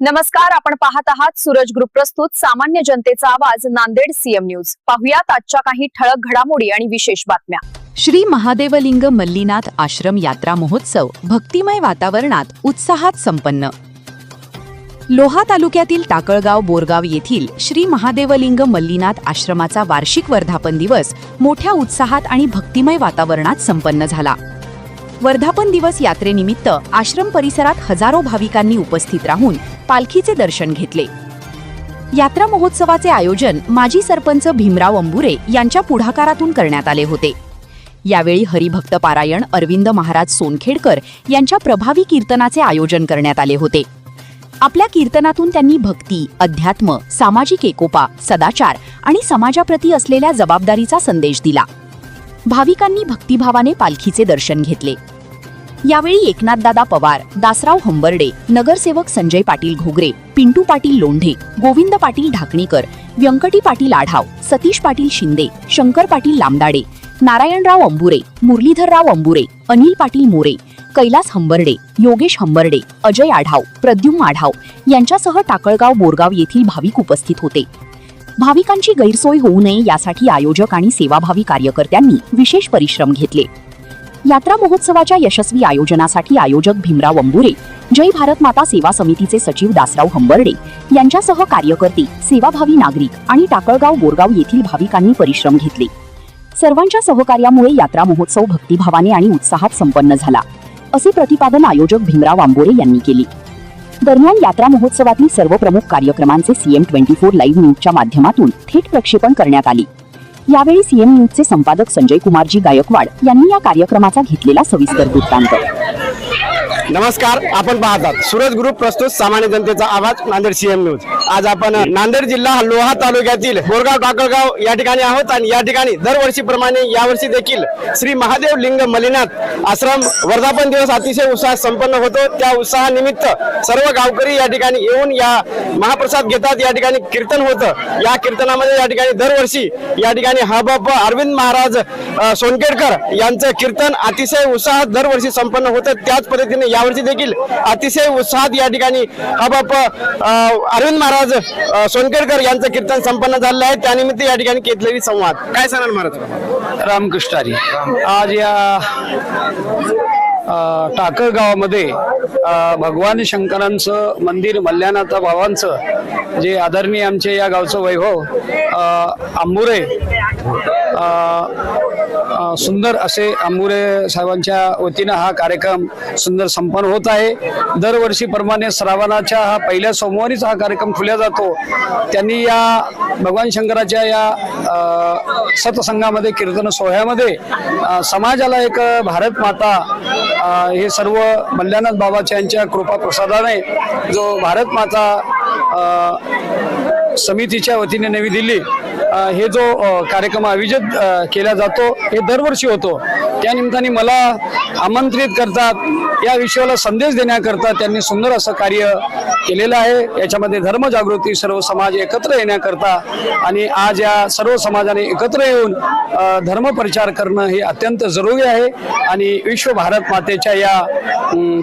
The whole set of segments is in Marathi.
नमस्कार, आपण पाहत आहात सूरज ग्रुप प्रस्तुत सामान्य जनतेचा आवाज नांदेड सीएम न्यूज। पाहुयात आजच्या काही ठळक घडामोडी आणि विशेष बातम्या। श्री महादेवलिंग मल्लीनाथ आश्रम यात्रा महोत्सव भक्तिमय वातावरणात उत्साहात संपन्न। लोहा तालुक्यातील टाकळगाव बोरगाव येथील श्री महादेवलिंग मल्लीनाथ आश्रमाचा वार्षिक वर्धापन दिवस मोठ्या उत्साहात आणि भक्तिमय वातावरणात संपन्न झाला। वर्धापन दिवस यात्रेनिमित्त आश्रम परिसरात हजारो भाविकांनी उपस्थित राहून पालखीचे दर्शन घेतले। यात्रा महोत्सवाचे आयोजन माजी सरपंच भीमराव अंबुरे यांच्या पुढाकारातून करण्यात आले होते। यावेळी हरिभक्त पारायण अरविंद महाराज सोनखेडकर यांच्या प्रभावी कीर्तनाचे आयोजन करण्यात आले होते। आपल्या कीर्तनातून त्यांनी भक्ती, अध्यात्म, सामाजिक एकोपा, सदाचार आणि समाजाप्रती असलेल्या जबाबदारीचा संदेश दिला। भाविकांनी भक्तिभावाने पालखीचे दर्शन घेतले। यावेळी एकनाथदादा पवार, दासराव हंबर्डे, नगरसेवक संजय पाटील घोगरे, पिंटू पाटील लोंढे, गोविंद पाटील ढाकणीकर, व्यंकटी पाटील आढाव, सतीश पाटील शिंदे, शंकर पाटील लांबदाडे, नारायणराव अंबुरे, मुरलीधरराव अंबुरे, अनिल पाटील मोरे, कैलास हंबर्डे, योगेश हंबर्डे, अजय आढाव, प्रद्युम्न आढाव यांच्यासह टाकळगाव बोरगाव येथील भाविक उपस्थित होते। भाविकांची गैरसोय होऊ नये यासाठी आयोजक आणि सेवाभावी कार्यकर्त्यांनी विशेष परिश्रम घेतले। यात्रा महोत्सवाच्या यशस्वी आयोजनासाठी आयोजक भीमराव अंबुरे, जय भारत माता सेवा समितीचे सचिव दासराव हंबर्डे यांच्यासह कार्यकर्ते, सेवाभावी नागरिक आणि टाकळगाव बोरगाव येथील भाविकांनी परिश्रम घेतले। सर्वांच्या सहकार्यामुळे यात्रा महोत्सव भक्तिभावाने आणि उत्साहात संपन्न झाला, असे प्रतिपादन आयोजक भीमराव अंबुरे यांनी केले। दरम्यान यात्रा महोत्सवातील सर्व प्रमुख कार्यक्रमांचे CM24 लाईव्ह न्यूजच्या माध्यमातून थेट प्रक्षेपण करण्यात आले। यावेळी सीएम न्यूजचे संपादक संजय कुमारजी गायकवाड यांनी या कार्यक्रमाचा घेतलेला सविस्तर वृत्तांत। नमस्कार, आपण पाहतात सूरज ग्रुप प्रस्तुत सामान्य जनतेचा आवाज नांदेड सीएम न्यूज। आज आपण नांदेड जिल्हा लोहा तालुक्यातील बोरगाव टाकळगाव या ठिकाणी आहोत आणि या ठिकाणी दरवर्षीप्रमाणे यावर्षी देखील श्री महादेव लिंग मल्लीनाथ आश्रम वर्धापन दिवस अतिशय उत्साहात संपन्न होतो। त्या उत्साहानिमित्त सर्व गावकरी या ठिकाणी येऊन या महाप्रसाद घेतात। या ठिकाणी कीर्तन होतं। या कीर्तनामध्ये या ठिकाणी दरवर्षी या ठिकाणी हबाप अरविंद महाराज सोनखेडकर यांचं कीर्तन अतिशय उत्साहात दरवर्षी संपन्न होतं। त्याच पद्धतीने यावर्षी देखील अतिशय उत्साहात या ठिकाणी हबाप अरविंद महाराज सोनखेडकर यांचं कीर्तन संपन्न झालेलं आहे। त्यानिमित्त या ठिकाणी केतलेली संवाद काय सांगाल महाराज? रामकृष्णारी आज या टाकळगावामध्ये भगवान शंकरांचं मंदिर, मल्ल्यानाथ बाबांचं जे आदरणीय आमचे या गावचं वैभव अंबुरे सुंदर असे अंबुरे साहेबांच्या वतीनं हा कार्यक्रम सुंदर संपन्न होत आहे। दरवर्षीप्रमाणे श्रावणाच्या हा पहिल्या सोमवारीच हा कार्यक्रम खुल्या जातो। त्यांनी या भगवान शंकराच्या या सतसंगामध्ये कीर्तन सोहळ्यामध्ये समाजाला एक भारत माता हे सर्व मल्ल्यानाथ बाबाच्या यांच्या कृपा प्रसादाने जो भारत माता समितीच्या वतीने नवी दिल्ली हे जो कार्यक्रम आयोजित केला जातो हे दरवर्षी होतो। त्या निमित्ताने मला आमंत्रित करतात, या विषयाला संदेश देण्याकरता त्यांनी सुंदर असं कार्य केलेलं आहे। याच्यामध्ये धर्मजागृती, सर्व समाज एकत्र येण्याकरता आणि आज या सर्व समाजाने एकत्र येऊन धर्मप्रचार करणं हे अत्यंत जरुरी आहे। आणि विश्व भारत मातेच्या या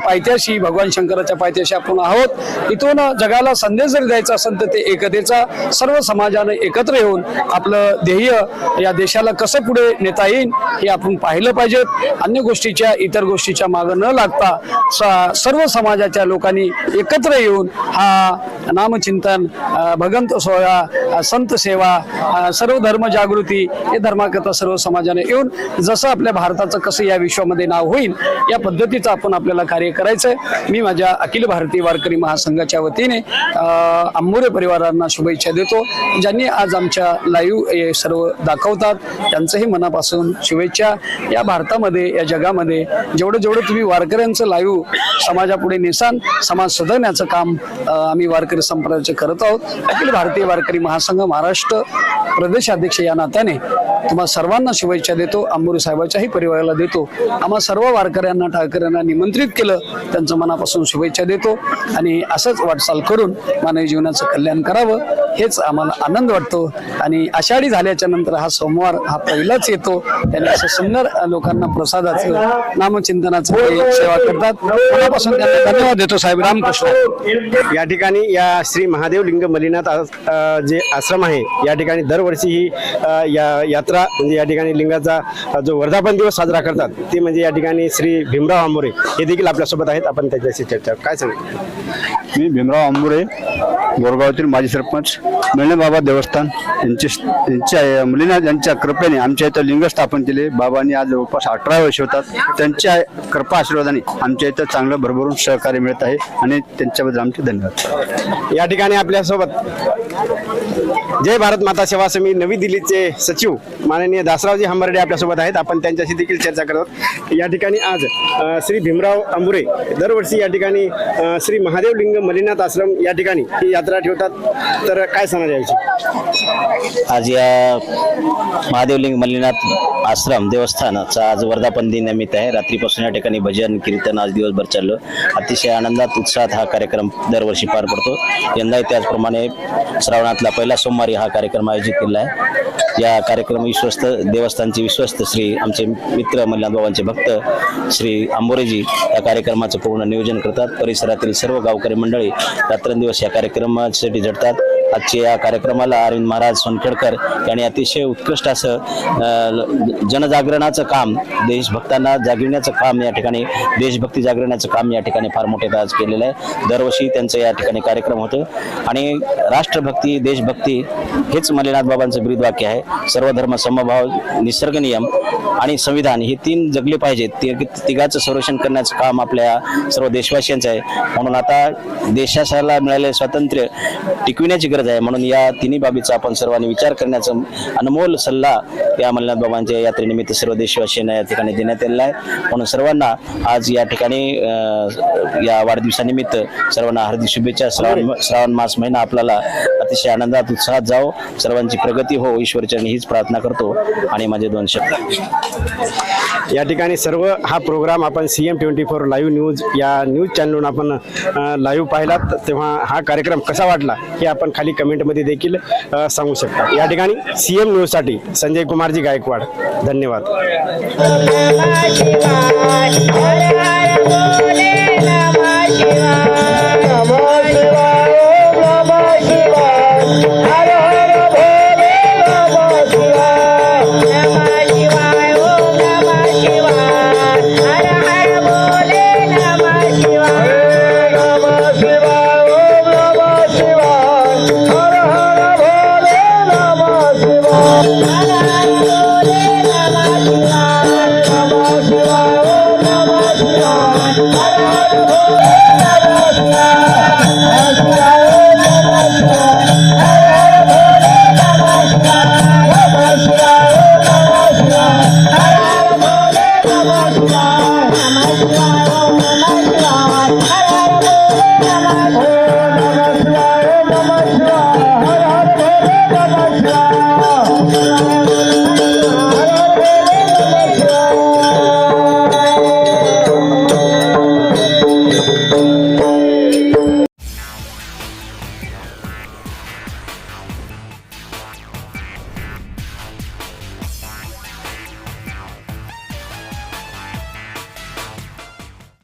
पायथ्याशी, भगवान शंकराच्या पायथ्याशी आपण आहोत। इथून जगाला संदेश जर द्यायचा असेल तर ते एकतेचा, सर्व समाजाने एकत्र येऊन आपलं ध्येय या देशाला कसं पुढे नेता येईल हे आपण पाहिलं पाहिजे। अन्य गोष्टीच्या, इतर गोष्टीच्या मागे न लागता सर्व समाजाच्या लोकांनी एकत्र येऊन हा नामचिंतन, भगवंत सोहळा, संत सेवा, सर्व धर्म जागृती हे धर्माकरता सर्व समाजाने येऊन जसं आपल्या भारताचं कसं या विश्वामध्ये नाव होईल या पद्धतीचं आपण आपल्याला कार्य करायचंय। मी माझ्या अखिल भारतीय वारकरी महासंघाच्या वतीने अंबुरे परिवारांना शुभेच्छा देतो। ज्यांनी आज आमच्या लाईव्ह हे सर्व दाखवतात त्यांचंही मनापासून शुभेच्छा। या भारतामध्ये, या जगामध्ये जेवढं तुम्ही वारकऱ्यांचं लाईव्ह समाजापुढे नेसान, समाज सुधारण्याचं काम आम्ही वारकरी संप्रदायाचे करत आहोत। अखिल भारतीय वारकरी महासंघ महाराष्ट्र प्रदेशाध्यक्ष या नात्याने तुम्हा सर्वांना शुभेच्छा देतो। अंबुरे साहेबाच्याही परिवाराला देतो। आम्हा सर्व वारकऱ्यांना, ठाकऱ्यांना निमंत्रित केलं, त्यांचं मनापासून शुभेच्छा देतो आणि असंच वाटचाल करून मानवी जीवनाचं कल्याण करावं हेच आम्हाला आनंद वाटतो. आणि आषाढी झाल्याच्या नंतर हा सोमवार हा पहिलाच येतो. त्यांनी असं सुंदर लोकांना प्रसादाचं नामचिंतनाचं ते सेवा करतात. मनापासून त्यांना धन्यवाद देतो साहेब. रामकृष्ण. या ठिकाणी या श्री महादेव लिंग मल्लीनाथ जे आश्रम आहे या ठिकाणी दरवर्षी ही यात्रा म्हणजे या ठिकाणी लिंगाचा जो वर्धापन दिवस साजरा करतात ते म्हणजे या ठिकाणी श्री भीमराव आंबोरे हे देखील आपल्यासोबत आहेत. आपण त्याच्याशी चर्चा काय सांगा. मी भीमराव आंबोरे, बोरगावातील माजी सरपंच. मेळणे बाबा देवस्थान यांच्या मुलींना यांच्या कृपेने आमच्या इथं लिंग स्थापन केले. बाबांनी आज जवळपास 18 वर्ष होतात. त्यांच्या कृपा आशीर्वादाने आमच्या इथं चांगलं भरभरून सहकार्य मिळत आहे आणि त्यांच्याबद्दल आमचे धन्यवाद. या ठिकाणी आपल्यासोबत जय भारत माता सेवा समिती नवी दिल्लीचे सचिव माननीय दासरावजी हंबर्डे आपल्यासोबत आहेत. आपण त्यांच्याशी देखील चर्चा करत. या ठिकाणी आज श्री भीमराव आंबोरे दरवर्षी या ठिकाणी श्री महादेव लिंग मल्लीनाथ आश्रम या ठिकाणी ही यात्रा ठेवतात. तर काय सांगणार याविषयी. आज या महादेवलिंग मल्लीनाथ आश्रम देवस्थानाचा आज वर्धापन दिन निमित्त आहे. रात्रीपासून या ठिकाणी भजन कीर्तन आज दिवसभर चाललं. अतिशय आनंदात उत्साहात हा कार्यक्रम दरवर्षी पार पडतो. यंदाही त्याचप्रमाणे श्रावणातला पहिला सोमवारी हा कार्यक्रम आयोजित केला आहे. या कार्यक्रम विश्वस्त देवस्थानचे विश्वस्त श्री आमचे मित्र मल्लीनाथ बाबांचे भक्त श्री आंबोरेजी या कार्यक्रमाचं पूर्ण नियोजन करतात. परिसरातील सर्व गावकरी मंडळी रात्रंदिवस या कार्यक्रमासाठी झटतात. आजच्या या कार्यक्रमाला अरविंद महाराज सोनखेडकर यांनी अतिशय उत्कृष्ट असं जनजागरणाचं काम, देशभक्तांना जागविण्याचं काम या ठिकाणी, देशभक्ती जागरण्याचं काम या ठिकाणी फार मोठे आज केलेलं आहे. दरवर्षी त्यांचं या ठिकाणी कार्यक्रम होतं आणि राष्ट्रभक्ती, देशभक्ती हेच मल्लीनाथ बाबांचं ब्रीदवाक्य आहे. सर्व धर्म समभाव, निसर्ग नियम आणि संविधान हे तीन जगले पाहिजेत. तिघाचं संरक्षण करण्याचं काम आपल्या सर्व देशवासियांचं आहे. म्हणून आता देशाला मिळालेले स्वातंत्र्य टिकविण्याची गरज आहे. म्हणून या तिन्ही बाबीचा आपण सर्वांनी विचार करण्याचा अनमोल सल्ला या मल्लीनाथ बाबांच्या यात्रेनिमित्त सर्व देशवासियांना या ठिकाणी देण्यात आलेला आहे. म्हणून सर्वांना आज या ठिकाणी या वाढदिवसानिमित्त सर्वांना हार्दिक शुभेच्छा. श्रावण मास महिना आपल्याला अतिशय आनंदात उत्साहात जाओ, सर्वांची प्रगती हो, ईश्वरचरणी हीच प्रार्थना करतो. आणि माझे 2 शब्द. या ठिकाणी सर्व हा प्रोग्राम आपण CM24 लाईव्ह न्यूज या न्यूज चॅनलवरून आपण लाईव्ह पाहिलात. तेव्हा हा कार्यक्रम कसा वाटला हे आपण खाली कमेंटमध्ये देखील सांगू शकता. या ठिकाणी CM न्यूजसाठी संजय कुमारजी गायकवाड. धन्यवाद. Namaskar.